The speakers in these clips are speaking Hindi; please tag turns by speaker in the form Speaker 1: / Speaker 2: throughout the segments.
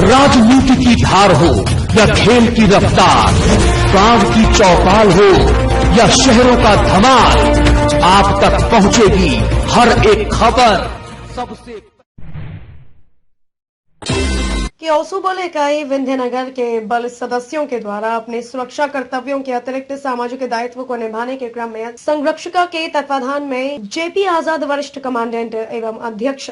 Speaker 1: राजनीति की धार हो या खेल की रफ्तार, गांव की चौपाल हो या शहरों का धमाल, आप तक पहुंचेगी हर एक खबर सबसे।
Speaker 2: कि ओसू बल इकाई विंध्यनगर के बल सदस्यों के द्वारा अपने सुरक्षा कर्तव्यों के अतिरिक्त सामाजिक दायित्व को निभाने के क्रम में संरक्षिका के तत्वाधान में जेपी आजाद वरिष्ठ कमांडेंट एवं अध्यक्ष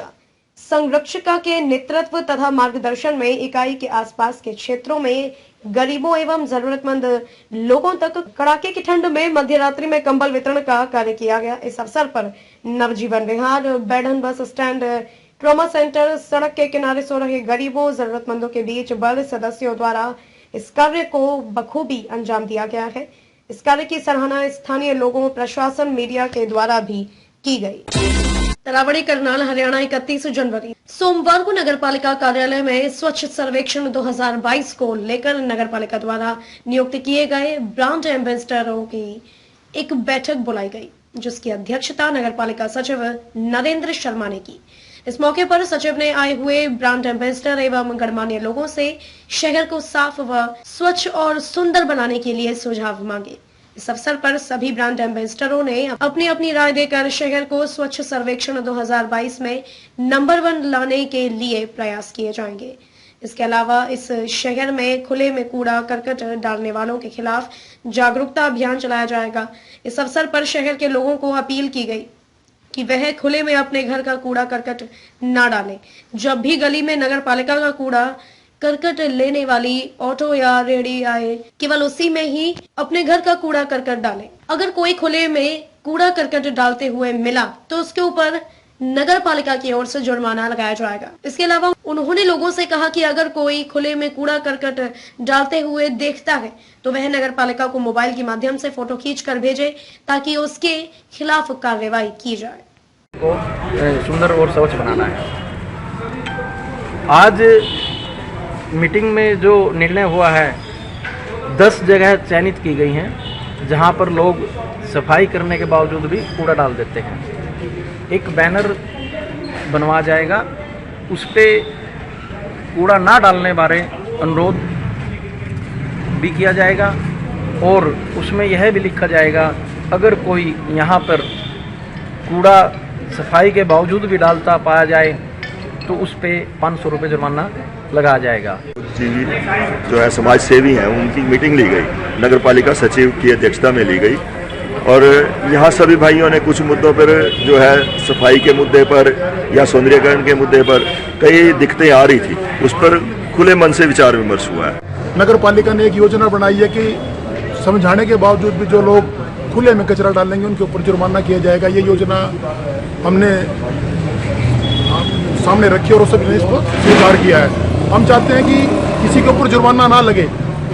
Speaker 2: संरक्षिका के नेतृत्व तथा मार्गदर्शन में इकाई के आसपास के क्षेत्रों में गरीबों एवं जरूरतमंद लोगों तक कड़ाके की ठंड में मध्य रात्रि में कंबल वितरण का कार्य किया गया। इस अवसर पर नवजीवन विहार, Baidhan bus stand, trauma centre, सड़क के किनारे सो रहे गरीबों जरूरतमंदों के बीच बल सदस्यों द्वारा इस कार्य को बखूबी अंजाम दिया गया है। इस कार्य की सराहना स्थानीय लोगों, प्रशासन, मीडिया के द्वारा भी की गई। तरावड़ी करनाल हरियाणा 31 जनवरी सोमवार को नगरपालिका कार्यालय में स्वच्छ सर्वेक्षण 2022 को लेकर नगरपालिका द्वारा नियुक्त किए गए ब्रांड एम्बेसडरों की एक बैठक बुलाई गई, जिसकी अध्यक्षता नगरपालिका सचिव नरेंद्र शर्मा ने की। इस मौके पर सचिव ने आए हुए ब्रांड एम्बेसडर एवं गणमान्य लोगों से शहर को साफ व स्वच्छ और सुंदर बनाने के लिए सुझाव मांगे। इस अवसर पर सभी ब्रांड एम्बेसडरों ने अपनी अपनी राय देकर शहर को स्वच्छ सर्वेक्षण 2022 में नंबर 1 लाने के लिए प्रयास किए जाएंगे। इसके अलावा इस शहर में खुले में कूड़ा करकट डालने वालों के खिलाफ जागरूकता अभियान चलाया जाएगा। इस अवसर पर शहर के लोगों को अपील की गई कि वह खुले में अपने घर का कूड़ा करकट ना डालें। जब भी गली में नगर पालिका का कूड़ा करकट लेने वाली ऑटो या रेहड़ी आए, केवल उसी में ही अपने घर का कूड़ा करकट डालें। अगर कोई खुले में कूड़ा करकट डालते हुए मिला तो उसके ऊपर नगर पालिका की ओर से जुर्माना लगाया जाएगा। इसके अलावा उन्होंने लोगों से कहा कि अगर कोई खुले में कूड़ा करकट डालते हुए देखता है तो वह नगर पालिका को मोबाइल के माध्यम से फोटो खींचकर भेजे ताकि उसके खिलाफ कार्रवाई की जाए।
Speaker 3: को सुंदर और स्वच्छ बनाना है। आज मीटिंग में जो निर्णय हुआ है, 10 जगह चयनित की गई हैं जहां पर लोग सफाई करने के बावजूद भी कूड़ा डाल देते हैं। एक बैनर बनवा जाएगा, उस पे कूड़ा ना डालने बारे अनुरोध भी किया जाएगा और उसमें यह भी लिखा जाएगा अगर कोई यहाँ पर कूड़ा सफाई के बावजूद भी डालता पाया जाए तो उस पे 500 रुपये जुर्माना लगाया जाएगा।
Speaker 4: जी जो है समाज सेवी हैं, उनकी मीटिंग ली गई, नगर पालिका सचिव की अध्यक्षता में ली गई और यहाँ सभी भाइयों ने कुछ मुद्दों पर जो है सफाई के मुद्दे पर या सौंदर्यीकरण के मुद्दे पर कई दिक्कतें आ रही थी, उस पर खुले मन से विचार विमर्श हुआ है।
Speaker 5: नगर पालिका ने एक योजना बनाई है कि समझाने के बावजूद भी जो लोग खुले में कचरा डालेंगे उनके ऊपर जुर्माना किया जाएगा। ये योजना हमने सामने रखी और सभी ने इसको स्वीकार किया है। हम चाहते हैं कि किसी के ऊपर जुर्माना ना लगे,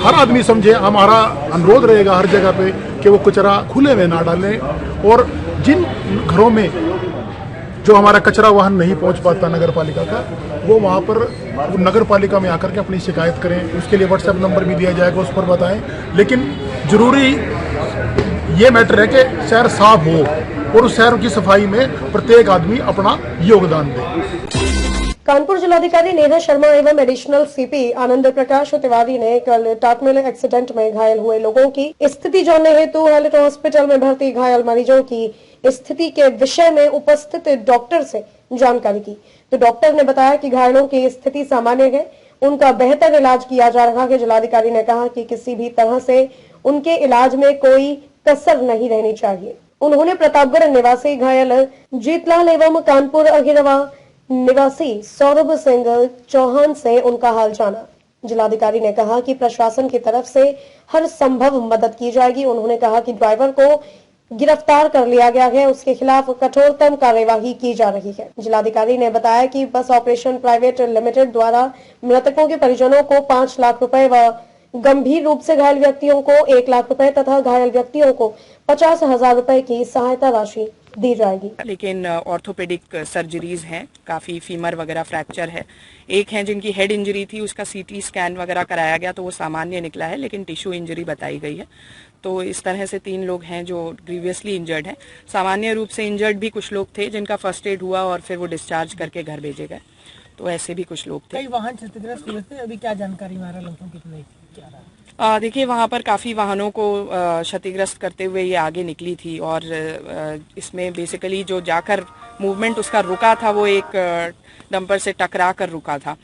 Speaker 5: हर आदमी समझे। हमारा अनुरोध रहेगा हर जगह पे कि वो कचरा खुले में ना डालें और जिन घरों में जो हमारा कचरा वाहन नहीं पहुंच पाता नगर पालिका का, वो वहाँ पर नगर पालिका में आकर के अपनी शिकायत करें। उसके लिए व्हाट्सएप नंबर भी दिया जाएगा, उस पर बताएं। लेकिन जरूरी ये मैटर है कि शहर साफ हो और उस शहर की सफाई में प्रत्येक आदमी अपना योगदान दे।
Speaker 2: कानपुर जिलाधिकारी नेहा शर्मा एवं एडिशनल सीपी आनंद प्रकाश तिवारी ने कल टाटमिल एक्सीडेंट में घायल हुए लोगों की स्थिति जानने हेतु हेल्थ हॉस्पिटल में भर्ती घायल मरीजों की स्थिति के विषय में उपस्थित डॉक्टर से जानकारी की। तो डॉक्टर ने बताया कि घायलों की स्थिति सामान्य है, उनका बेहतर इलाज किया जा रहा है। जिलाधिकारी ने कहा कि किसी भी तरह से उनके इलाज में कोई कसर नहीं रहनी चाहिए। उन्होंने प्रतापगढ़ निवासी घायल जीतलाल एवं कानपुर अहिरवा निवासी सौरभ सिंह चौहान से उनका हाल जाना। जिलाधिकारी ने कहा कि प्रशासन की तरफ से हर संभव मदद की जाएगी। उन्होंने कहा कि ड्राइवर को गिरफ्तार कर लिया गया है, उसके खिलाफ कठोरतम कार्यवाही की जा रही है। जिलाधिकारी ने बताया कि बस ऑपरेशन प्राइवेट लिमिटेड द्वारा मृतकों के परिजनों को 5 लाख रुपए व गंभीर रूप से घायल व्यक्तियों को 1 लाख रुपए तथा घायल व्यक्तियों को 50,000 रुपए की सहायता राशि दी जाएगी।
Speaker 6: लेकिन ऑर्थोपेडिक सर्जरीज हैं, काफ़ी फीमर वगैरह फ्रैक्चर है। एक है जिनकी हेड इंजरी थी, उसका सीटी स्कैन वगैरह कराया गया तो वो सामान्य निकला है, लेकिन टिश्यू इंजरी बताई गई है। तो इस तरह से 3 लोग हैं जो ग्रीवियसली इंजर्ड हैं। सामान्य रूप से इंजर्ड भी कुछ लोग थे जिनका फर्स्ट एड हुआ और फिर वो डिस्चार्ज करके घर भेजे गए। तो ऐसे भी कुछ लोग थे।
Speaker 7: कई वाहन क्षतिग्रस्त हुए थे, अभी क्या जानकारी हमारा लगभग कितने क्या रहा?
Speaker 6: देखिए वहाँ पर काफ़ी वाहनों को क्षतिग्रस्त करते हुए ये आगे निकली थी और इसमें बेसिकली जो जाकर मूवमेंट उसका रुका था वो एक डंपर से टकरा कर रुका था।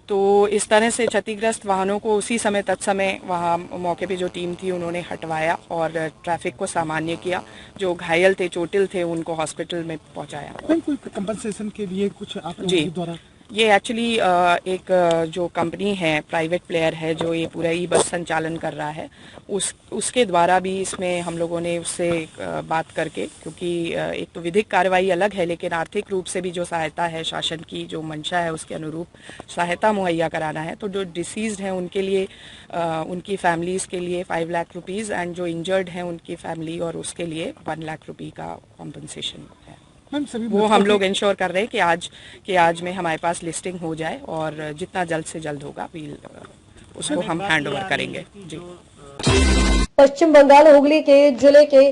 Speaker 6: तो इस तरह से क्षतिग्रस्त वाहनों को उसी समय तत्समय वहाँ मौके पे जो टीम थी उन्होंने हटवाया और ट्रैफिक को सामान्य किया। जो घायल थे, चोटिल थे, उनको हॉस्पिटल में पहुँचाया।
Speaker 7: कोई कंपनसेशन के लिए कुछ आप लोगों के द्वारा?
Speaker 6: ये एक्चुअली एक जो कंपनी है, प्राइवेट प्लेयर है जो ये पूरा ई बस संचालन कर रहा है, उसके द्वारा भी इसमें हम लोगों ने उससे बात करके, क्योंकि एक तो विधिक कार्रवाई अलग है लेकिन आर्थिक रूप से भी जो सहायता है, शासन की जो मंशा है उसके अनुरूप सहायता मुहैया कराना है। तो जो डिसीज्ड हैं उनके लिए, उनकी फैमिलीज़ के लिए 5 लाख रुपीज़ एंड जो इंजर्ड हैं उनकी फैमिली और उसके लिए 1 लाख रुपये का कॉम्पनसेशन है। वो हम लोग इंश्योर कर रहे हैं कि आज में हमारे पास लिस्टिंग हो जाए और जितना जल्द से जल्द होगा उसको हम हैंड ओवर करेंगे। जी।
Speaker 2: पश्चिम बंगाल हुगली के जिले के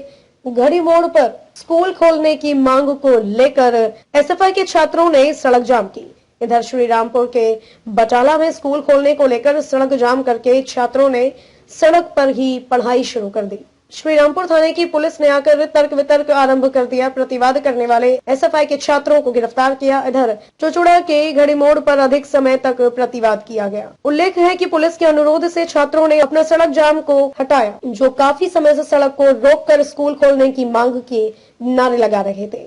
Speaker 2: घड़ी मोड़ पर स्कूल खोलने की मांग को लेकर एसएफआई के छात्रों ने सड़क जाम की। इधर श्रीरामपुर के बटाला में स्कूल खोलने को लेकर सड़क जाम करके छात्रों ने सड़क पर ही पढ़ाई शुरू कर दी। श्रीरामपुर थाने की पुलिस ने आकर तर्क वितर्क आरंभ कर दिया। प्रतिवाद करने वाले एसएफआई के छात्रों को गिरफ्तार किया। इधर चौचुड़ा के घड़ी मोड़ पर अधिक समय तक प्रतिवाद किया गया। उल्लेख है कि पुलिस के अनुरोध से छात्रों ने अपना सड़क जाम को हटाया, जो काफी समय से सड़क को रोककर स्कूल खोलने की मांग के नारे लगा रहे थे।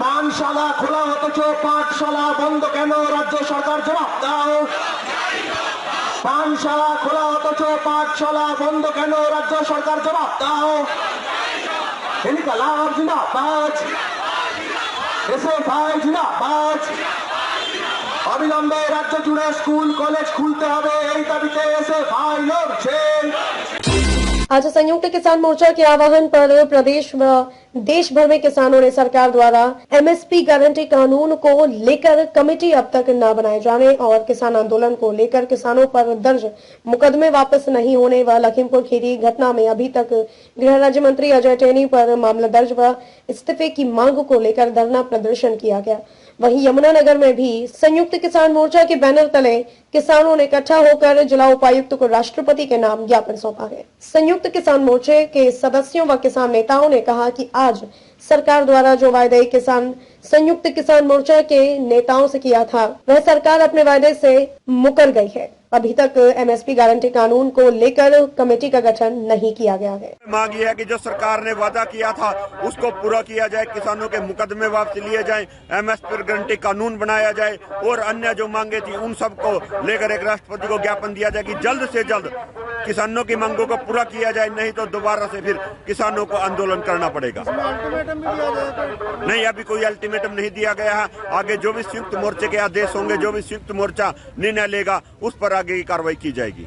Speaker 8: পানশালা খোলা অথচ পাঠশালা বন্ধ কেন? রাজ্য সরকার জবাব দাও। পানশালা খোলা অথচ পাঠশালা বন্ধ কেন? রাজ্য সরকার জবাব দাও। ইনকলাব জিন্দাবাদ, এসএফআই জিন্দাবাদ। অবিলম্বে রাজ্য জুড়ে স্কুল কলেজ খুলতে হবে, এই দাবিতে এসএফআই লড়ছে।
Speaker 2: आज संयुक्त किसान मोर्चा के आह्वान पर प्रदेश व देश भर में किसानों ने सरकार द्वारा एमएसपी गारंटी कानून को लेकर कमेटी अब तक न बनाए जाने और किसान आंदोलन को लेकर किसानों पर दर्ज मुकदमे वापस नहीं होने व लखीमपुर खीरी घटना में अभी तक गृह राज्य मंत्री अजय टैनी पर मामला दर्ज व इस्तीफे की मांग को लेकर धरना प्रदर्शन किया गया। वहीं यमुनानगर में भी संयुक्त किसान मोर्चा के बैनर तले किसानों ने इकट्ठा होकर जिला उपायुक्त को राष्ट्रपति के नाम ज्ञापन सौंपा है। संयुक्त किसान मोर्चे के सदस्यों व किसान नेताओं ने कहा कि आज सरकार द्वारा जो वायदे संयुक्त किसान मोर्चा के नेताओं से किया था, वह सरकार अपने वायदे से मुकर गई है। अभी तक एमएसपी गारंटी कानून को लेकर कमेटी का गठन नहीं किया गया है।
Speaker 9: मांग ये है कि जो सरकार ने वादा किया था उसको पूरा किया जाए, किसानों के मुकदमे वापस लिए जाएं, एमएसपी गारंटी कानून बनाया जाए और अन्य जो मांगे थी उन सबको लेकर एक राष्ट्रपति को ज्ञापन दिया जाए कि जल्द से जल्द किसानों की मांगों को पूरा किया जाए, नहीं तो दोबारा से फिर किसानों को आंदोलन करना पड़ेगा। नहीं, अभी कोई अल्टीमेटम नहीं दिया गया है। आगे जो भी संयुक्त मोर्चे के आदेश होंगे, जो भी संयुक्त मोर्चा निर्णय लेगा, उस पर आगे की कार्रवाई की जाएगी।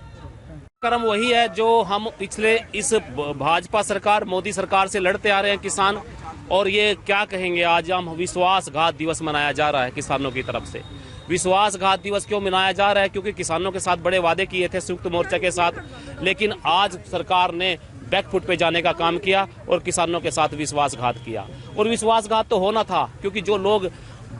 Speaker 10: क्रम वही है जो हम पिछले इस भाजपा सरकार, मोदी सरकार से लड़ते आ रहे हैं किसान। और ये क्या कहेंगे, आज हम विश्वासघात दिवस मनाया जा रहा है किसानों की तरफ से। विश्वासघात दिवस क्यों मनाया जा रहा है? क्योंकि किसानों के साथ बड़े वादे किए थे संयुक्त मोर्चा के साथ, लेकिन आज सरकार ने बैकफुट पे जाने का काम किया और किसानों के साथ विश्वासघात किया। और विश्वासघात तो होना था, क्योंकि जो लोग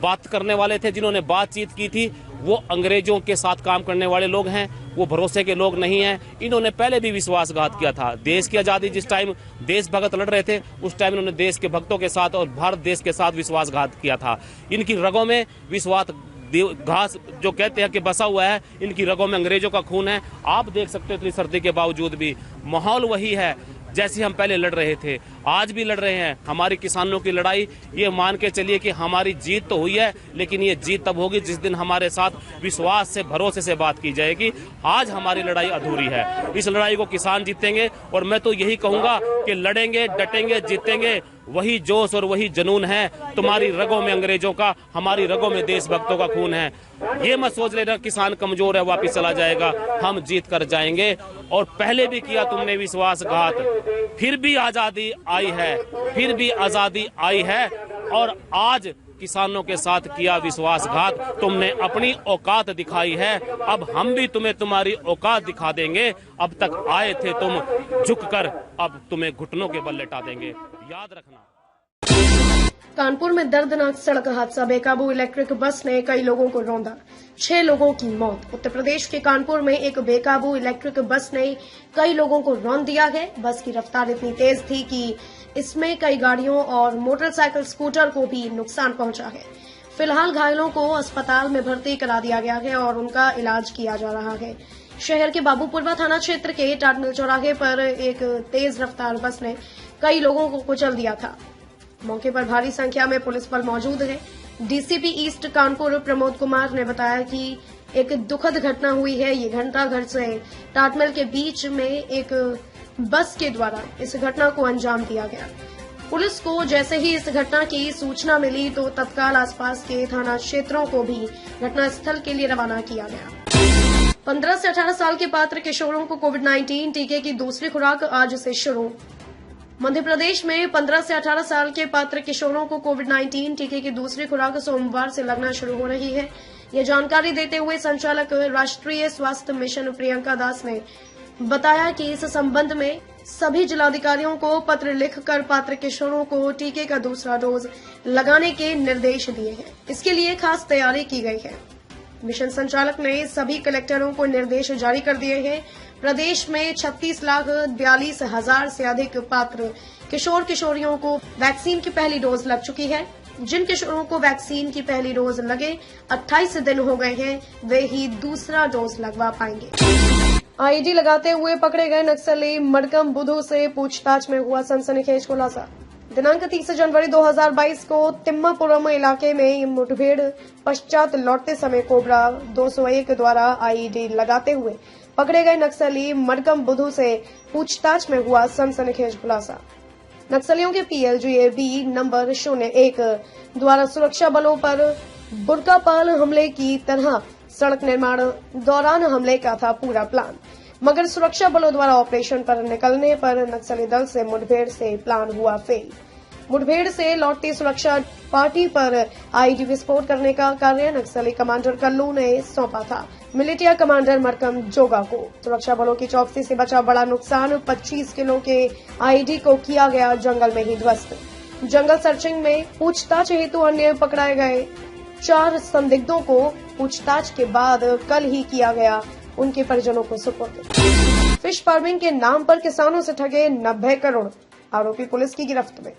Speaker 10: बात करने वाले थे, जिन्होंने बातचीत की थी, वो अंग्रेजों के साथ काम करने वाले लोग हैं, वो भरोसे के लोग नहीं हैं। इन्होंने पहले भी विश्वासघात किया था। देश की आज़ादी जिस टाइम देशभक्त लड़ रहे थे, उस टाइम इन्होंने देश के भक्तों के साथ और भारत देश के साथ विश्वासघात किया था। इनकी रगों में घास जो कहते हैं कि बसा हुआ है, इनकी रगों में अंग्रेजों का खून है। आप देख सकते हो इतनी सर्दी के बावजूद भी माहौल वही है जैसे हम पहले लड़ रहे थे, आज भी लड़ रहे हैं। हमारी किसानों की लड़ाई, ये मान के चलिए कि हमारी जीत तो हुई है, लेकिन ये जीत तब होगी जिस दिन हमारे साथ विश्वास से, भरोसे से बात की जाएगी। आज हमारी लड़ाई अधूरी है। इस लड़ाई को किसान जीतेंगे और मैं तो यही कहूंगा कि लड़ेंगे, डटेंगे, जीतेंगे। वही जोश और वही जुनून है। तुम्हारी रगों में अंग्रेजों का, हमारी रगों में देशभक्तों का खून है। ये मत सोच लेना किसान कमजोर है, वापिस चला जाएगा। हम जीत कर जाएंगे। और पहले भी किया तुमने विश्वासघात, फिर भी आजादी आई है, फिर भी आजादी आई है। और आज किसानों के साथ किया विश्वासघात, तुमने अपनी औकात दिखाई है, अब हम भी तुम्हें तुम्हारी औकात दिखा देंगे। अब तक आए थे तुम झुककर, अब तुम्हें घुटनों के बल लेटा देंगे, याद रखना।
Speaker 2: कानपुर में दर्दनाक सड़क हादसा, बेकाबू इलेक्ट्रिक बस ने कई लोगों को रौंदा, 6 लोगों की मौत। उत्तर प्रदेश के कानपुर में एक बेकाबू इलेक्ट्रिक बस ने कई लोगों को रौंद दिया है। बस की रफ्तार इतनी तेज थी कि इसमें कई गाड़ियों और मोटरसाइकिल स्कूटर को भी नुकसान पहुंचा है। फिलहाल घायलों को अस्पताल में भर्ती करा दिया गया है और उनका इलाज किया जा रहा है। शहर के बाबूपुरवा थाना क्षेत्र के टाटमिल चौराहे पर एक तेज रफ्तार बस ने कई लोगों को कुचल दिया था। मौके पर भारी संख्या में पुलिस बल मौजूद है। डीसीपी ईस्ट कानपुर प्रमोद कुमार ने बताया कि एक दुखद घटना हुई है। ये घंटाघर से टाटमिल के बीच में एक बस के द्वारा इस घटना को अंजाम दिया गया। पुलिस को जैसे ही इस घटना की सूचना मिली तो तत्काल आसपास के थाना क्षेत्रों को भी घटनास्थल के लिए रवाना किया गया। 15 से 18 साल के पात्र किशोरों को कोविड-19 टीके की दूसरी खुराक आज से शुरू। मध्य प्रदेश में 15 से 18 साल के पात्र किशोरों को कोविड-19 टीके की दूसरी खुराक सोमवार से लगना शुरू हो रही है। यह जानकारी देते हुए संचालक राष्ट्रीय स्वास्थ्य मिशन प्रियंका दास ने बताया कि इस संबंध में सभी जिलाधिकारियों को पत्र लिखकर पात्र किशोरों को टीके का दूसरा डोज लगाने के निर्देश दिए हैं। इसके लिए खास तैयारी की गई है। मिशन संचालक ने सभी कलेक्टरों को निर्देश जारी कर दिए हैं। प्रदेश में 36,42,000 से अधिक पात्र किशोर किशोरियों को वैक्सीन की पहली डोज लग चुकी है। जिन किशोरों को वैक्सीन की पहली डोज लगे 28 दिन हो गए हैं, वे ही दूसरा डोज लगवा पाएंगे। आईडी लगाते हुए पकड़े गए नक्सली मडकम बुधू से पूछताछ में हुआ सनसनीखेज खुलासा। दिनांक 30 जनवरी 2022 को तिम्मापुरम इलाके में मुठभेड़ पश्चात लौटते समय कोबरा 201 द्वारा आईडी लगाते हुए पकड़े गए नक्सली मडकम बुधू से पूछताछ में हुआ सनसनीखेज खुलासा। नक्सलियों के PLGAB नंबर 01 द्वारा सुरक्षा बलों पर बुरकापाल हमले की तरह सड़क निर्माण दौरान हमले का था पूरा प्लान, मगर सुरक्षा बलों द्वारा ऑपरेशन पर निकलने पर नक्सली दल से मुठभेड़ से प्लान हुआ फेल। मुठभेड़ से लौटती सुरक्षा पार्टी पर आईडी विस्फोट करने का कार्य नक्सली कमांडर कल्लू ने सौंपा था मिलिटिया कमांडर मरकम जोगा को। सुरक्षा बलों की चौकसी से बचा बड़ा नुकसान, 25 किलो के आईडी को किया गया जंगल में ही ध्वस्त। जंगल सर्चिंग में पूछताछ हेतु अन्य पकड़ाए गए 4 संदिग्धों को पूछताछ के बाद कल ही किया गया उनके परिजनों को सुपुर्द। फिश फार्मिंग के नाम पर किसानों से ठगे 90 करोड़, आरोपी पुलिस की गिरफ्त में।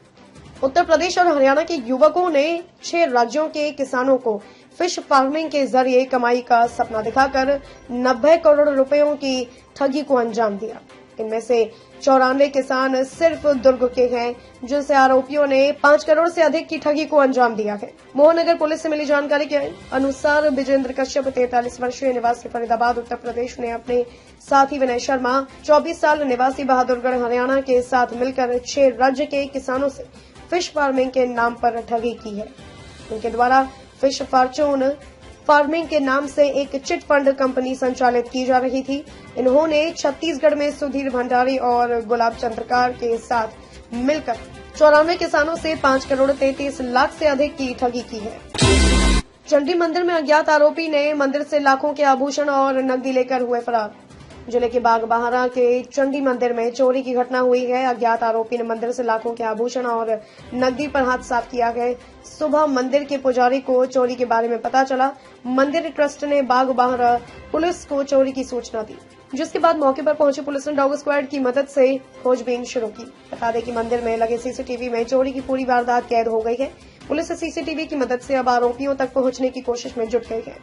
Speaker 2: उत्तर प्रदेश और हरियाणा के युवकों ने 6 राज्यों के किसानों को फिश फार्मिंग के जरिए कमाई का सपना दिखाकर 90 करोड़ रुपयों की ठगी को अंजाम दिया। इनमें से 94 किसान सिर्फ दुर्ग के हैं, जिनसे आरोपियों ने 5 करोड़ से अधिक की ठगी को अंजाम दिया है। मोहनगर पुलिस से मिली जानकारी के अनुसार विजेंद्र कश्यप 43 वर्षीय निवासी फरीदाबाद उत्तर प्रदेश ने अपने साथी विनय शर्मा 24 साल निवासी बहादुरगढ़ हरियाणा के साथ मिलकर 6 राज्य के किसानों से फिश फार्मिंग के नाम पर ठगी की है। उनके द्वारा फिश फॉर्चून फार्मिंग के नाम से एक चिट फंड कंपनी संचालित की जा रही थी। इन्होंने छत्तीसगढ़ में सुधीर भंडारी और गुलाब चंद्रकार के साथ मिलकर 94 किसानों से 5 करोड़ 33 लाख से अधिक की ठगी की है। चंडी मंदिर में अज्ञात आरोपी ने मंदिर से लाखों के आभूषण और नकदी लेकर हुए फरार। जिले के बागबाहरा के चंडी मंदिर में चोरी की घटना हुई है। अज्ञात आरोपी ने मंदिर से लाखों के आभूषण और नकदी पर हाथ साफ किया है। सुबह मंदिर के पुजारी को चोरी के बारे में पता चला। मंदिर ट्रस्ट ने बागबाहरा पुलिस को चोरी की सूचना दी, जिसके बाद मौके पर पहुंची पुलिस ने डॉग स्क्वाड की मदद से खोजबीन शुरू की। बता दें कि मंदिर में लगे CCTV में चोरी की पूरी वारदात कैद हो गई है। पुलिस CCTV की मदद से अब आरोपियों तक पहुंचने की कोशिश में जुट गई है।